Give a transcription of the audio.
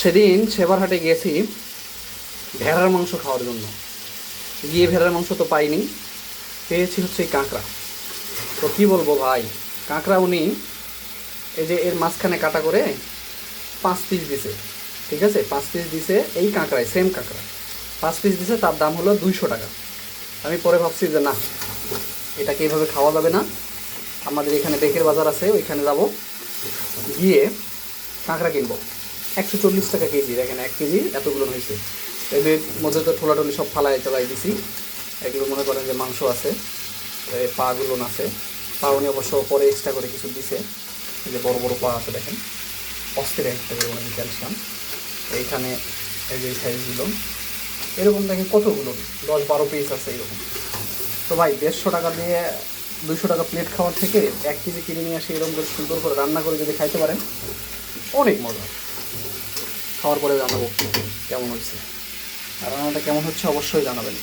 সেদিন সেবার হাটে গিয়েছি ভেড়ার মাংস খাওয়ার জন্য। গিয়ে ভেড়ার মাংস তো পাইনি, পেয়েছি হচ্ছে এই কাঁকড়া। তো কী বলবো ভাই, কাঁকড়া উনি এই যে এর মাঝখানে কাটা করে 5 পিস দিছে। ঠিক আছে, 5 পিস দিছে এই কাঁকড়ায়, সেম কাঁকড়া 5 পিস দিছে, তার দাম হলো 200 টাকা। আমি পরে ভাবছি যে না, এটাকে এইভাবে খাওয়া যাবে না। আমাদের এখানে বেকের বাজার আছে, ওইখানে যাব, গিয়ে কাঁকড়া কিনবো। 140 টাকা কেজি, দেখেন 1 কেজি এতগুলো হয়েছে। এদের মধ্যে তো ঠোলাটুলি সব ফালাই টালাই দিছি। এগুলো মনে করেন যে মাংস আছে, এই পাগুলো আছে। পা উনি অবশ্য পরে এক্সট্রা করে কিছু দিছে। এই যে বড় বড় পা আছে দেখেন, অস্থির একটা করে মানে ক্যালসিয়াম এইখানে। এই যে সাইজগুলো এরকম দেখেন কতগুলো, 10-12 পিস আছে এরকম। তো ভাই 150 টাকা দিয়ে 200 টাকা প্লেট খাওয়ার থেকে 1 কেজি কিনে নিয়ে আসে, এরকম করে সুন্দর করে রান্না করে যদি খাইতে পারেন অনেক মজা। খাওয়ার পরে জানাবো কেমন হচ্ছে, আর রান্নাটা কেমন হচ্ছে অবশ্যই জানাবেন।